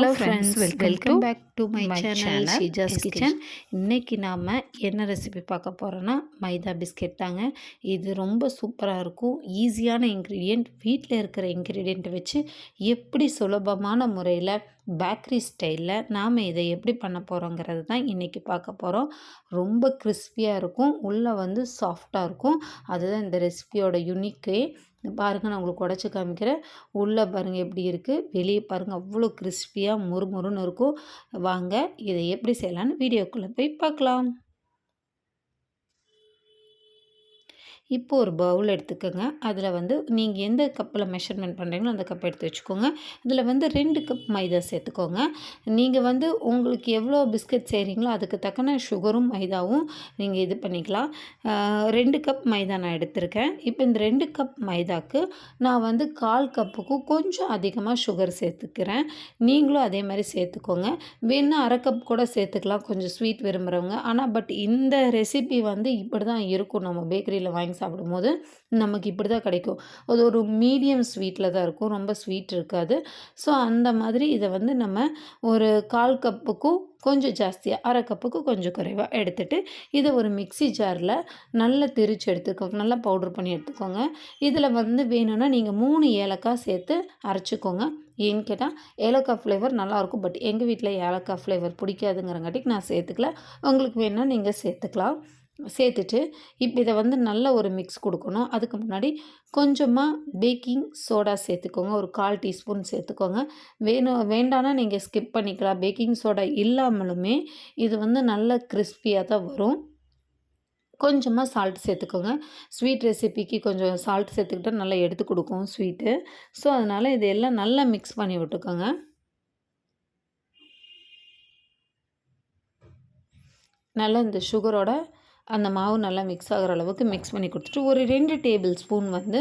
Hello friends, welcome back to my channel Shijas kitchen. இன்றைக்கி நாம் என்ன ரெசிபி பார்க்க போகிறோன்னா மைதா பிஸ்கெட் தாங்க. இது ரொம்ப சூப்பராக இருக்கும். ஈஸியான இன்க்ரீடியண்ட், வீட்டில் இருக்கிற இன்க்ரீடியண்ட்டை வச்சு எப்படி சுலபமான முறையில் பேக்கரி ஸ்டைலில் நாம் இதை எப்படி பண்ண போகிறோங்கிறது தான் இன்றைக்கி பார்க்க போகிறோம். ரொம்ப கிறிஸ்பியாக இருக்கும், உள்ளே வந்து சாஃப்டாக இருக்கும். அதுதான் இந்த ரெசிபியோட யுனிக்கே. பாருங்கள், நான் உங்களுக்கு உடச்சி காமிக்கிறேன். உள்ளே பாருங்கள் எப்படி இருக்குது, வெளியே பாருங்கள் அவ்வளோ கிறிஸ்பியாக முறுமுறுன்னு இருக்கும். வாங்க இதை எப்படி செய்யலான்னு வீடியோக்குள்ளே போய் பார்க்கலாம். இப்போ ஒரு பவுல் எடுத்துக்கோங்க. அதில் வந்து நீங்கள் எந்த கப்பில் மெஷர்மெண்ட் பண்ணுறீங்களோ அந்த கப் எடுத்து வச்சுக்கோங்க. இதில் வந்து 2 கப் மைதா சேர்த்துக்கோங்க. நீங்கள் வந்து உங்களுக்கு எவ்வளோ பிஸ்கட் செய்கிறீங்களோ அதுக்கு தக்கன சுகரும் மைதாவும் நீங்கள் இது பண்ணிக்கலாம். 2 கப் மைதா நான் எடுத்திருக்கேன். இப்போ இந்த 2 கப் மைதாக்கு நான் வந்து 1/4 கப்புக்கும் கொஞ்சம் அதிகமாக சுகர் சேர்த்துக்கிறேன். நீங்களும் அதே மாதிரி சேர்த்துக்கோங்க. வேணுன்னா 1/2 கப் கூட சேர்த்துக்கலாம், கொஞ்சம் ஸ்வீட் விரும்புகிறவங்க. ஆனால் பட் இந்த ரெசிபி வந்து இப்படி தான் இருக்கும். நம்ம பேக்கரியில் வாங்கி சாப்பிடும்போது நமக்கு இப்படி தான் கிடைக்கும். அது ஒரு மீடியம் ஸ்வீட்டில் தான் இருக்கும், ரொம்ப ஸ்வீட் இருக்காது. ஸோ அந்த மாதிரி இதை வந்து நம்ம ஒரு 1/4 கப்புக்கும் கொஞ்சம் ஜாஸ்தியாக, 1/2 கப்புக்கு கொஞ்சம் குறைவாக எடுத்துகிட்டு இதை ஒரு மிக்ஸி ஜாரில் நல்லா திரித்து எடுத்துக்கோங்க, நல்லா பவுடர் பண்ணி எடுத்துக்கோங்க. இதில் வந்து வேணும்னா நீங்கள் 3 ஏலக்காய் சேர்த்து அரைச்சிக்கோங்க. ஏன்னு கேட்டால் ஏலக்காய் ஃப்ளேவர் நல்லாயிருக்கும். பட் எங்கள் வீட்டில் ஏலக்காய் ஃப்ளேவர் பிடிக்காதுங்கிறங்காட்டிக்கு நான் சேர்த்துக்கல. உங்களுக்கு வேணுன்னா நீங்கள் சேர்த்துக்கலாம். சேர்த்துட்டு இப்போ இதை வந்து நல்ல ஒரு மிக்ஸ் கொடுக்கணும். அதுக்கு முன்னாடி கொஞ்சமாக பேக்கிங் சோடா சேர்த்துக்கோங்க. ஒரு 1/4 டீஸ்பூன் சேர்த்துக்கோங்க. வேண்டானா நீங்கள் ஸ்கிப் பண்ணிக்கலாம். பேக்கிங் சோடா இல்லாமலுமே இது வந்து நல்ல கிறிஸ்பியாக தான் வரும். கொஞ்சமாக சால்ட் சேர்த்துக்கோங்க. ஸ்வீட் ரெசிபிக்கு கொஞ்சம் சால்ட் சேர்த்துக்கிட்டால் நல்லா எடுத்து கொடுக்கும் ஸ்வீட்டு. ஸோ அதனால் இதையெல்லாம் நல்லா மிக்ஸ் பண்ணி விட்டுக்கோங்க. நல்லா இந்த சுகரோட அந்த மாவு நல்லா மிக்ஸ் ஆகிற அளவுக்கு மிக்ஸ் பண்ணி கொடுத்துட்டு ஒரு 2 டேபிள் ஸ்பூன் வந்து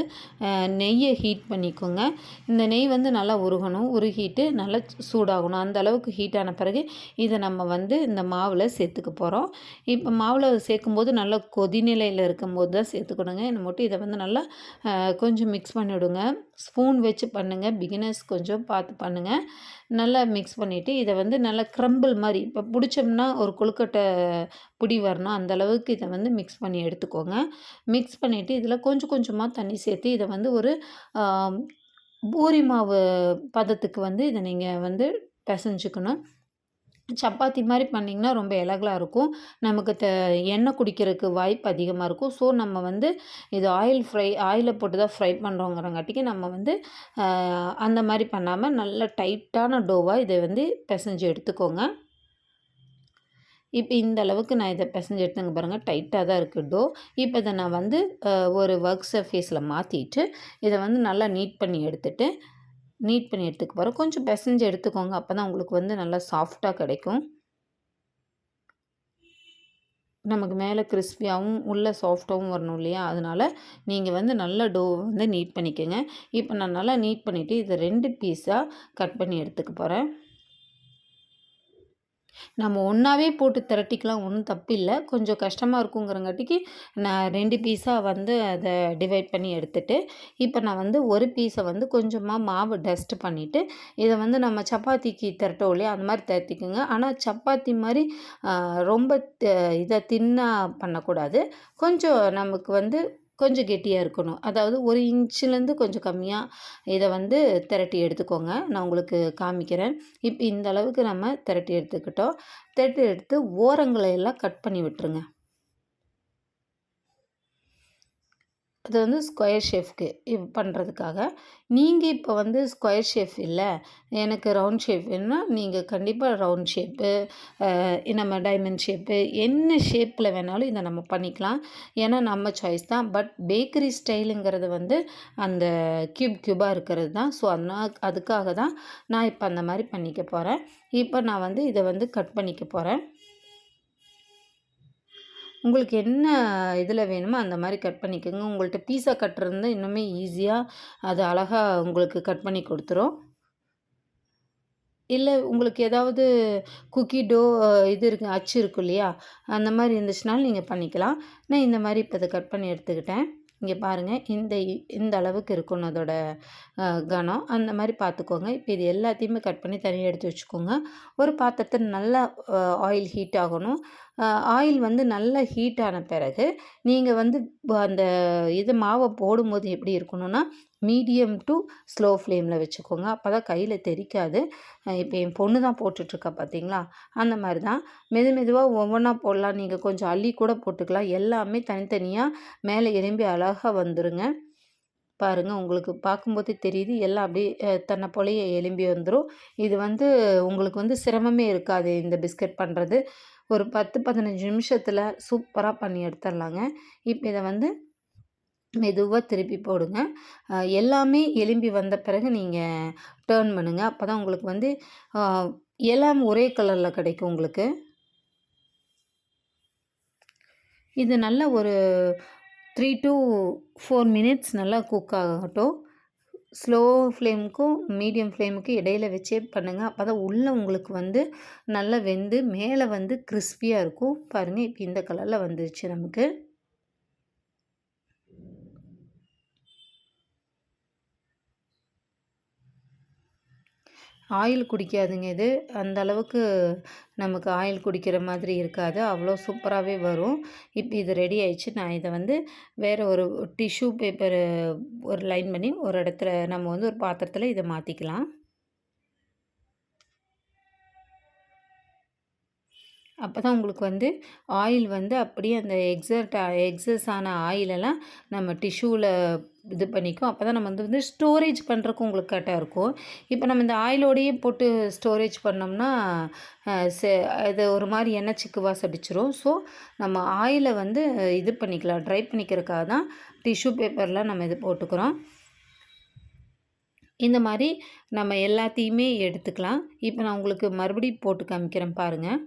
நெய்யை ஹீட் பண்ணிக்கோங்க. இந்த நெய் வந்து நல்லா உருகணும், உருகிட்டு நல்லா சூடாகணும். அந்த அளவுக்கு ஹீட்டான பிறகு இதை நம்ம வந்து இந்த மாவில் சேர்த்துக்க போகிறோம். இப்போ மாவில் சேர்க்கும்போது நல்லா கொதிநிலையில் இருக்கும்போது தான் சேர்த்துக்கணுங்க. என்ன மட்டும் இதை வந்து நல்லா கொஞ்சம் மிக்ஸ் பண்ணிவிடுங்க. ஸ்பூன் வச்சு பண்ணுங்கள், பிகினர்ஸ் கொஞ்சம் பார்த்து பண்ணுங்கள். நல்லா மிக்ஸ் பண்ணிவிட்டு இதை வந்து நல்லா க்ரம்பிள் மாதிரி, இப்போ பிடிச்சோம்னா ஒரு கொழுக்கட்டை பிடி வரணும், அந்தளவுக்கு இதை வந்து மிக்ஸ் பண்ணி எடுத்துக்கோங்க. மிக்ஸ் பண்ணிவிட்டு இதில் கொஞ்சம் கொஞ்சமாக தண்ணி சேர்த்து இதை வந்து ஒரு பூரி மாவு பதத்துக்கு வந்து இதை நீங்கள் வந்து பிசைஞ்சுக்கணும். சப்பாத்தி மாதிரி பண்ணிங்கன்னா ரொம்ப இலகலாக இருக்கும். நமக்கு எண்ணெய் குடிக்கிறதுக்கு வாய்ப்பு அதிகமாக இருக்கும். ஸோ நம்ம வந்து இது ஆயிலை போட்டு தான் ஃப்ரை பண்ணுறோங்கிறங்காட்டிக்கு நம்ம வந்து அந்த மாதிரி பண்ணாமல் நல்ல டைட்டான டோவாக இதை வந்து பிசைஞ்சு எடுத்துக்கோங்க. இப்போ இந்த அளவுக்கு நான் இதை பிசைஞ்சு எடுத்துங்க பாருங்கள், டைட்டாக தான் இருக்குது டோ. இப்போ இதை நான் வந்து ஒரு ஒர்க் சர்ஃபேஸில் மாற்றிட்டு இதை வந்து நல்லா நீட் பண்ணி எடுத்துக்க போகிறோம். கொஞ்சம் பிசைஞ்சு எடுத்துக்கோங்க, அப்போ தான் உங்களுக்கு வந்து நல்லா சாஃப்டாக கிடைக்கும். நமக்கு மேலே கிறிஸ்பியாகவும் உள்ளே சாஃப்டாகவும் வரணும் இல்லையா, அதனால் நீங்கள் வந்து நல்ல டோ வந்து நீட் பண்ணிக்கோங்க. இப்போ நான் நல்லா நீட் பண்ணிவிட்டு இதை 2 பீஸாக கட் பண்ணி எடுத்துக்க போகிறேன். நம்ம ஒன்றாவே போட்டு திரட்டிக்கலாம், ஒன்றும் தப்பில்லை. கொஞ்சம் கஷ்டமாக இருக்குங்கிறங்காட்டிக்கு நான் 2 பீஸாக வந்து அதை டிவைட் பண்ணி எடுத்துகிட்டு இப்போ நான் வந்து ஒரு பீஸை வந்து கொஞ்சமாக மாவு டஸ்ட் பண்ணிவிட்டு இதை வந்து நம்ம சப்பாத்திக்கு திரட்டோம் இல்லையா, அந்த மாதிரி திரட்டிக்குங்க. ஆனால் சப்பாத்தி மாதிரி ரொம்ப இதை தின்னாக பண்ணக்கூடாது. கொஞ்சம் நமக்கு வந்து கொஞ்சம் கெட்டியாக இருக்கணும். அதாவது 1 இன்ச்சிலேருந்து கொஞ்சம் கம்மியாக இதை வந்து திரட்டி எடுத்துக்கோங்க. நான் உங்களுக்கு காமிக்கிறேன். இப்போ இந்த அளவுக்கு நம்ம திரட்டி எடுத்துக்கிட்டோம். திரட்டி எடுத்து ஓரங்களை எல்லாம் கட் பண்ணி விட்டுருங்க. அது வந்து ஸ்கொயர் ஷேப்க்கு பண்ணுறதுக்காக. நீங்கள் இப்போ வந்து ஸ்கொயர் ஷேப் இல்லை, எனக்கு ரவுண்ட் ஷேப் வேணும்னா நீங்கள் கண்டிப்பாக ரவுண்ட் ஷேப்பு, நம்ம டைமண்ட் ஷேப்பு, என்ன ஷேப்பில் வேணாலும் இதை நம்ம பண்ணிக்கலாம். ஏன்னா நம்ம சாய்ஸ் தான். பட் பேக்கரி ஸ்டைலுங்கிறது வந்து அந்த க்யூபாக இருக்கிறது தான். ஸோ அதுக்காக தான் நான் இப்போ அந்த மாதிரி பண்ணிக்க போகிறேன். இப்போ நான் வந்து இதை வந்து கட் பண்ணிக்க போகிறேன். உங்களுக்கு என்ன இதில் வேணுமோ அந்த மாதிரி கட் பண்ணிக்கோங்க. உங்கள்கிட்ட பீஸா கட்டர் இருந்தால் இன்னுமே ஈஸியாக அது அழகாக உங்களுக்கு கட் பண்ணி கொடுத்துரும். இல்லை உங்களுக்கு ஏதாவது குக்கி டோ இது இருக்குது, அச்சு இருக்கும் இல்லையா, அந்த மாதிரி இருந்துச்சுனாலும் நீங்கள் பண்ணிக்கலாம். நான் இந்த மாதிரி இப்போ இதை கட் பண்ணி எடுத்துக்கிட்டேன். இங்கே பாருங்கள், இந்த அளவுக்கு இருக்கணும் அதோட கனம். அந்த மாதிரி பார்த்துக்கோங்க. இப்போ இது எல்லாத்தையுமே கட் பண்ணி தனியாக எடுத்து வச்சுக்கோங்க. ஒரு பாத்திரத்தில் நல்லா ஆயில் ஹீட் ஆகணும். ஆயில் வந்து நல்லா ஹீட் ஆன பிறகு நீங்கள் வந்து அந்த மாவை போடும்போது எப்படி இருக்கணும்னா, மீடியம் டு ஸ்லோ ஃப்ளேமில் வச்சுக்கோங்க. அப்போ தான் கையில் தெறிக்காது. இப்போ என் பொண்ணு தான் போட்டுட்ருக்கா பார்த்தீங்களா, அந்த மாதிரி தான் மெதுவாக ஒவ்வொன்றா போடலாம். நீங்கள் கொஞ்சம் அள்ளி கூட போட்டுக்கலாம். எல்லாமே தனித்தனியாக மேலே எலும்பி அழகாக வந்துருங்க. பாருங்கள், உங்களுக்கு பார்க்கும்போதே தெரியுது, எல்லாம் அப்படியே தன்னை போலயே எலும்பி வந்துடும். இது வந்து உங்களுக்கு வந்து சிரமமே இருக்காது இந்த பிஸ்கட் பண்ணுறது. ஒரு 10-15 நிமிஷத்தில் சூப்பராக பண்ணி எடுத்துடலாங்க. இப்போ இதை வந்து மெதுவாக திருப்பி போடுங்க. எல்லாமே எலும்பி வந்த பிறகு நீங்கள் டர்ன் பண்ணுங்கள். அப்போ தான் உங்களுக்கு வந்து எல்லாம் ஒரே கலரில் கிடைக்கும் உங்களுக்கு. இது நல்லா ஒரு 3 to 4 மினிட்ஸ் நல்லா குக் ஆகட்டும். ஸ்லோ ஃப்ளேமுக்கும் மீடியம் ஃப்ளேமுக்கும் இடையில வச்சே பண்ணுங்கள். அப்போ தான் உள்ளே உங்களுக்கு வந்து நல்லா வெந்து மேலே வந்து கிறிஸ்பியாக இருக்கும். பாருங்கள், இப்போ இந்த கலரில் வந்துருச்சு நமக்கு. ஆயில் குடிக்காதுங்க இது. அந்த அளவுக்கு நமக்கு ஆயில் குடிக்கிற மாதிரி இருக்காது. அவ்வளோ சூப்பராகவே வரும். இப்போ இது ரெடி ஆயிடுச்சு. நான் இதை வந்து வேறு ஒரு டிஷ்யூ பேப்பரு ஒரு லைன் பண்ணி ஒரு இடத்துல நம்ம வந்து ஒரு பாத்திரத்தில் இதை மாற்றிக்கலாம். அப்போ தான் உங்களுக்கு வந்து ஆயில் வந்து அப்படியே அந்த எக்ஸஸ் ஆன ஆயிலெல்லாம் நம்ம டிஷ்யூவில் இது பண்ணிக்கும். அப்போ தான் நம்ம வந்து ஸ்டோரேஜ் பண்ணுறக்கு உங்களுக்கு கரெக்டாக இருக்கும். இப்போ நம்ம இந்த ஆயிலோடையே போட்டு ஸ்டோரேஜ் பண்ணோம்னா இது ஒரு மாதிரி எண்ணெய் சிக்கு வாசம் அடிச்சிரும். ஸோ நம்ம ஆயிலை வந்து இது பண்ணிக்கலாம், ட்ரை பண்ணிக்கிறதுக்காக தான் டிஷ்யூ பேப்பரில் நம்ம இது போட்டுக்கிறோம். இந்த மாதிரி நம்ம எல்லாத்தையுமே எடுத்துக்கலாம். இப்போ நான் உங்களுக்கு மறுபடியும் போட்டு காமிக்கிறேன் பாருங்கள்.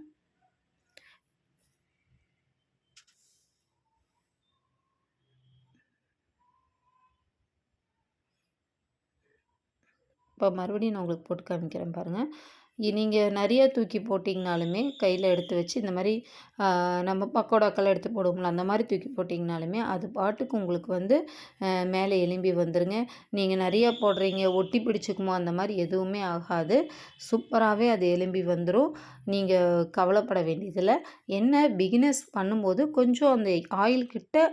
இப்போ மறுபடியும் நான் உங்களுக்கு போட்டு காமிக்கிறேன் பாருங்கள். நீங்கள் நிறைய தூக்கி போட்டிங்கனாலுமே கையில் எடுத்து வச்சு இந்த மாதிரி நம்ம பக்கோடாக்கெல்லாம் எடுத்து போடுவோம்ல, அந்த மாதிரி தூக்கி போட்டிங்கனாலுமே அது பாட்டுக்கு உங்களுக்கு வந்து மேலே எலும்பி வந்துருங்க. நீங்கள் நிறையா போடுறீங்க ஒட்டி பிடிச்சிக்குமோ அந்த மாதிரி எதுவுமே ஆகாது. சூப்பராகவே அது எலும்பி வந்துடும். நீங்கள் கவலைப்பட வேண்டியதில்லை. என்ன பிகினர்ஸ் பண்ணும்போது கொஞ்சம் அந்த ஆயில் கிட்ட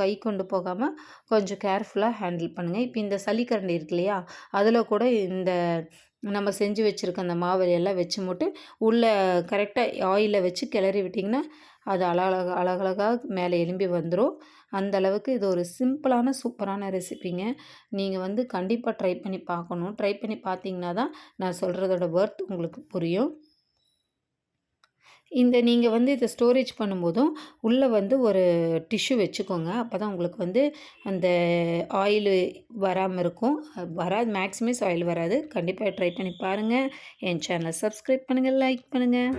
கை கொண்டு போகாமல் கொஞ்சம் கேர்ஃபுல்லாக ஹேண்டில் பண்ணுங்கள். இப்போ இந்த சளிக்கரண்டி இருக்கு இல்லையா, அதில் கூட இந்த நம்ம செஞ்சு வச்சுருக்க அந்த மாவு எல்லாம் வச்சு போட்டு உள்ளே கரெக்டாக ஆயிலில் வச்சு கிளறி விட்டிங்கன்னா அது அழகழகாக மேலே எலும்பி வந்துடும். அந்த அளவுக்கு இது ஒரு சிம்பிளான சூப்பரான ரெசிபிங்க. நீங்கள் வந்து கண்டிப்பாக ட்ரை பண்ணி பார்க்கணும். ட்ரை பண்ணி பார்த்தீங்கன்னா தான் நான் சொல்கிறதோட ஒர்த் உங்களுக்கு புரியும். நீங்கள் வந்து இதை ஸ்டோரேஜ் பண்ணும்போதும் உள்ளே வந்து ஒரு டிஷ்யூ வச்சுக்கோங்க. அப்போ தான் உங்களுக்கு வந்து அந்த ஆயிலு வராமல் இருக்கும். வராது, மேக்ஸிமம் ஆயில் வராது. கண்டிப்பாக ட்ரை பண்ணி பாருங்கள். என் சேனலை சப்ஸ்கிரைப் பண்ணுங்கள், லைக் பண்ணுங்கள்.